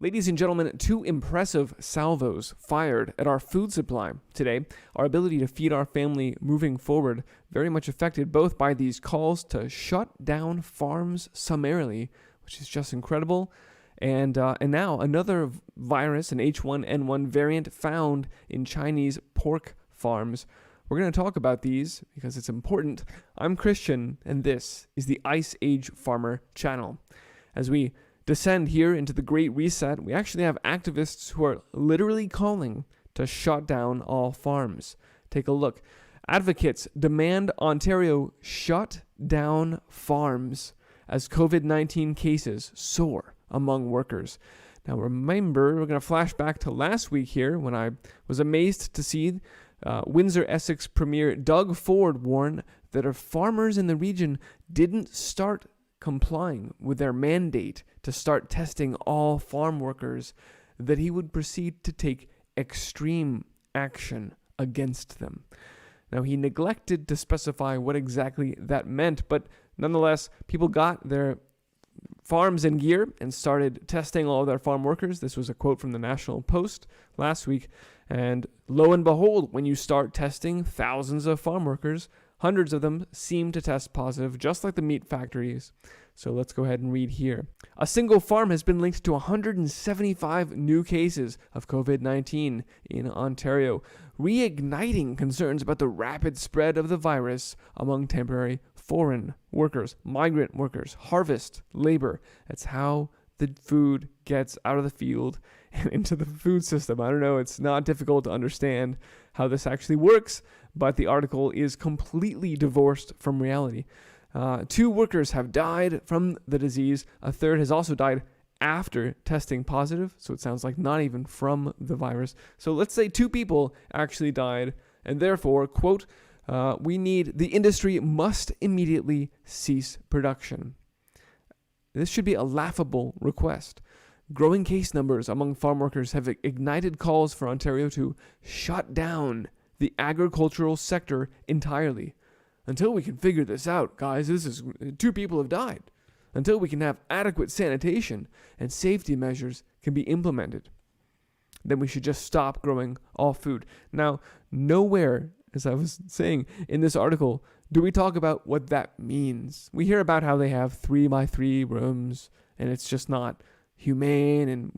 Ladies and gentlemen, two impressive salvos fired at our food supply today. Our ability to feed our family moving forward very much affected both by these calls to shut down farms summarily, which is just incredible, and now another virus, an H1N1 variant found in Chinese pork farms. We're going to talk about these because it's important. I'm Christian, and this is the Ice Age Farmer channel. As we descend here into the Great Reset, we actually have activists who are literally calling to shut down all farms. Take a look. Advocates demand Ontario shut down farms as COVID-19 cases soar among workers. Now remember, we're going to flash back to last week here when I was amazed to see Windsor Essex Premier Doug Ford warn that if farmers in the region didn't start complying with their mandate to start testing all farm workers, that he would proceed to take extreme action against them. Now, he neglected to specify what exactly that meant, but nonetheless, people got their farms in gear and started testing all of their farm workers. This was a quote from the National Post last week. And lo and behold, when you start testing thousands of farm workers, hundreds of them seem to test positive, just like the meat factories. So let's go ahead and read here. A single farm has been linked to 175 new cases of COVID-19 in Ontario, reigniting concerns about the rapid spread of the virus among temporary foreign workers, migrant workers, harvest labor. That's how the food gets out of the field and into the food system. I don't know, it's not difficult to understand how this actually works, but the article is completely divorced from reality. 2 workers have died from the disease. A third has also died after testing positive, so it sounds like not even from the virus. So let's say 2 people actually died, and therefore, quote, the industry must immediately cease production. This should be a laughable request. Growing case numbers among farm workers have ignited calls for Ontario to shut down the agricultural sector entirely. Until we can figure this out, guys, 2 people have died. Until we can have adequate sanitation and safety measures can be implemented, then we should just stop growing all food. Now, nowhere, as I was saying in this article, do we talk about what that means. We hear about how they have 3x3 rooms, and it's just not humane, and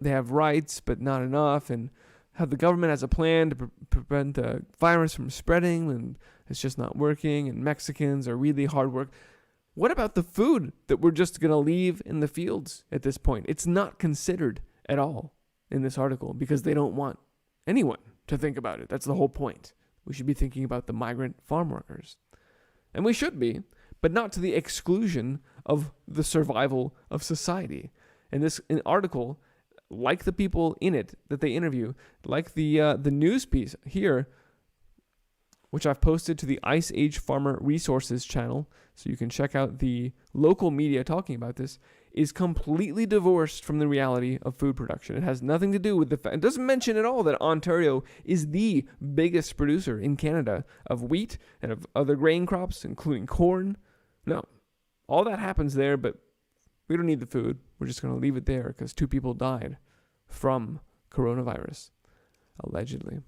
they have rights but not enough, and how the government has a plan to prevent the virus from spreading, and it's just not working, and Mexicans are really hard work. What about the food that we're just going to leave in the fields at this point? It's not considered at all in this article because they don't want anyone to think about it. That's the whole point. We should be thinking about the migrant farm workers. And we should be, but not to the exclusion of the survival of society. And this article, like the people in it that they interview, like the news piece here, which I've posted to the Ice Age Farmer Resources channel, so you can check out the local media talking about this, is completely divorced from the reality of food production. It has nothing to do with the fact, it doesn't mention at all that Ontario is the biggest producer in Canada of wheat and of other grain crops, including corn. No, all that happens there, but we don't need the food. We're just going to leave it there because 2 people died from coronavirus, allegedly.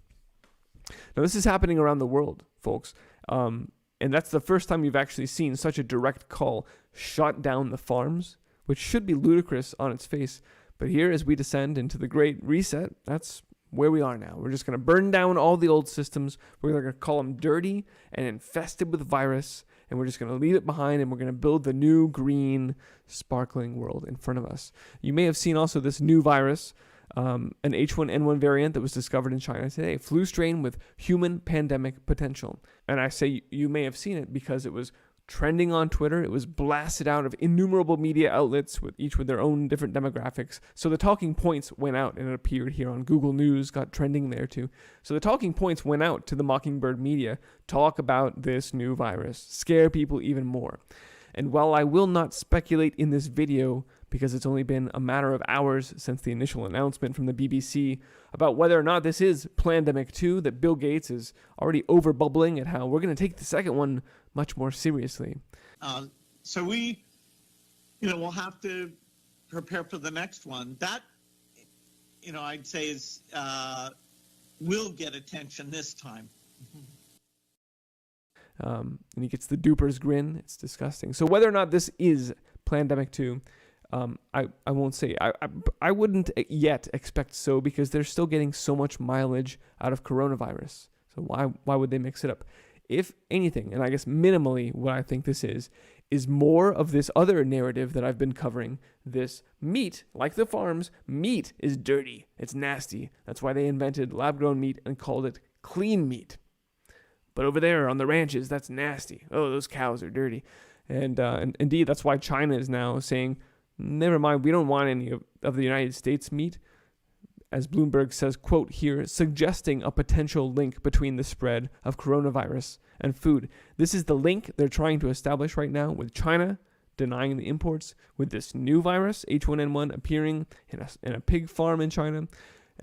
Now, this is happening around the world, folks. And that's the first time you've actually seen such a direct call, shut down the farms, which should be ludicrous on its face. But here, as we descend into the Great Reset, that's where we are now. We're just going to burn down all the old systems. We're going to call them dirty and infested with virus, and we're just going to leave it behind, and we're going to build the new green, sparkling world in front of us. You may have seen also this new virus, an H1N1 variant that was discovered in China today, flu strain with human pandemic potential. And I say you may have seen it because it was trending on Twitter. It was blasted out of innumerable media outlets, each with their own different demographics. So the talking points went out, and it appeared here on Google News, got trending there too. So the talking points went out to the Mockingbird media, talk about this new virus, scare people even more. And while I will not speculate in this video, because it's only been a matter of hours since the initial announcement from the BBC about whether or not this is Plandemic 2, that Bill Gates is already over-bubbling at how we're going to take the second one much more seriously. So we'll have to prepare for the next one. That I'd say is will get attention this time. And he gets the duper's grin. It's disgusting. So whether or not this is Plandemic 2, I won't say. I wouldn't yet expect so, because they're still getting so much mileage out of coronavirus. So why would they mix it up? If anything, and I guess minimally what I think this is more of this other narrative that I've been covering. This meat, like the farms, meat is dirty. It's nasty. That's why they invented lab-grown meat and called it clean meat. But over there on the ranches, that's nasty. Oh, those cows are dirty. And indeed, that's why China is now saying, never mind, we don't want any of the United States meat. As Bloomberg says, quote here, suggesting a potential link between the spread of coronavirus and food. This is the link they're trying to establish right now, with China denying the imports, with this new virus, H1N1, appearing in a pig farm in China.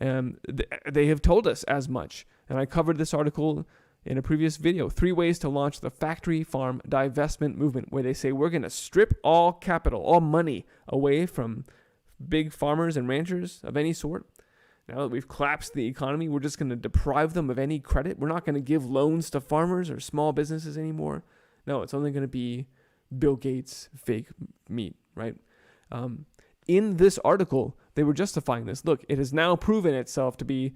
They have told us as much. And I covered this article in a previous video, 3 ways to launch the factory farm divestment movement, where they say we're going to strip all capital, all money away from big farmers and ranchers of any sort. Now that we've collapsed the economy, we're just going to deprive them of any credit. We're not going to give loans to farmers or small businesses anymore. No, it's only going to be Bill Gates' fake meat, right? In this article, they were justifying this. Look, it has now proven itself to be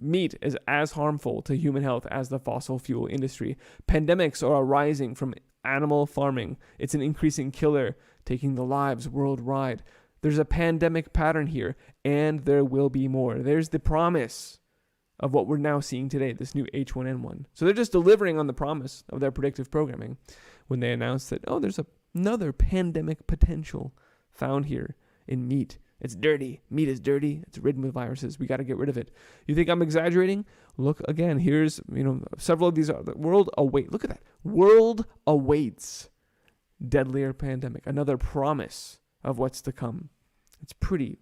meat is as harmful to human health as the fossil fuel industry. Pandemics are arising from animal farming. It's an increasing killer, taking the lives worldwide. There's a pandemic pattern here, and there will be more. There's the promise of what we're now seeing today, this new H1N1. So they're just delivering on the promise of their predictive programming when they announced that, there's another pandemic potential found here in meat. It's dirty. Meat is dirty. It's ridden with viruses. We got to get rid of it. You think I'm exaggerating? Look again. Here's, several of these. World awaits deadlier pandemic. Another promise of what's to come. It's pretty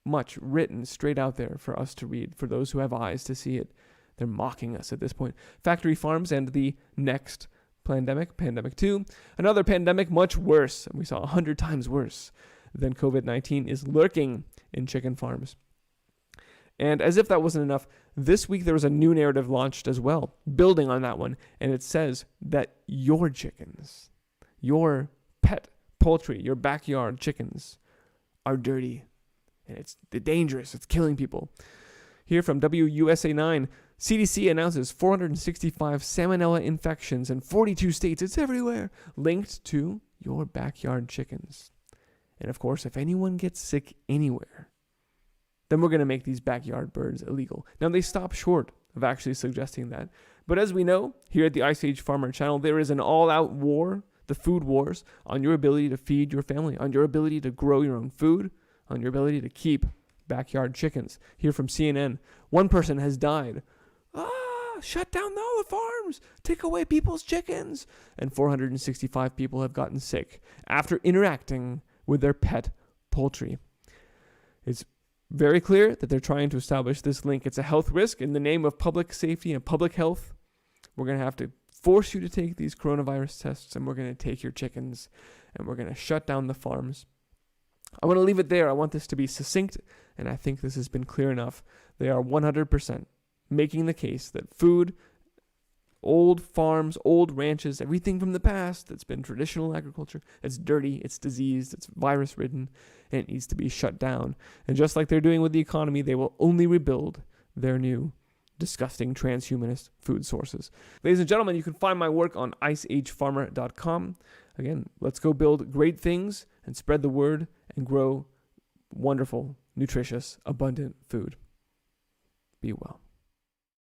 much written straight out there for us to read, for those who have eyes to see it. They're mocking us at this point. Factory farms and the next pandemic, Pandemic 2. Another pandemic much worse, and we saw 100 times worse than COVID-19, is lurking in chicken farms. And as if that wasn't enough, this week there was a new narrative launched as well, building on that one, and it says that your chickens, your pet poultry, your backyard chickens are dirty, and it's dangerous. It's killing people. Here from WUSA 9, CDC announces 465 salmonella infections in 42 states. It's everywhere, linked to your backyard chickens. And of course, if anyone gets sick anywhere, then we're going to make these backyard birds illegal. Now, they stop short of actually suggesting that. But as we know, here at the Ice Age Farmer channel, there is an all-out war, the food wars, on your ability to feed your family, on your ability to grow your own food, on your ability to keep backyard chickens. Here from CNN, one person has died. Shut down all the farms, take away people's chickens. And 465 people have gotten sick after interacting with their pet poultry. It's very clear that they're trying to establish this link. It's a health risk in the name of public safety and public health. We're going to have to force you to take these coronavirus tests, and we're going to take your chickens, and we're going to shut down the farms. I want to leave it there. I want this to be succinct, and I think this has been clear enough. They are 100% making the case that food, old farms, old ranches, everything from the past that's been traditional agriculture, it's dirty, it's diseased, it's virus-ridden, and it needs to be shut down. And just like they're doing with the economy, they will only rebuild their new disgusting transhumanist food sources. Ladies and gentlemen, you can find my work on iceagefarmer.com. Again, let's go build great things and spread the word and grow wonderful, nutritious, abundant food. Be well.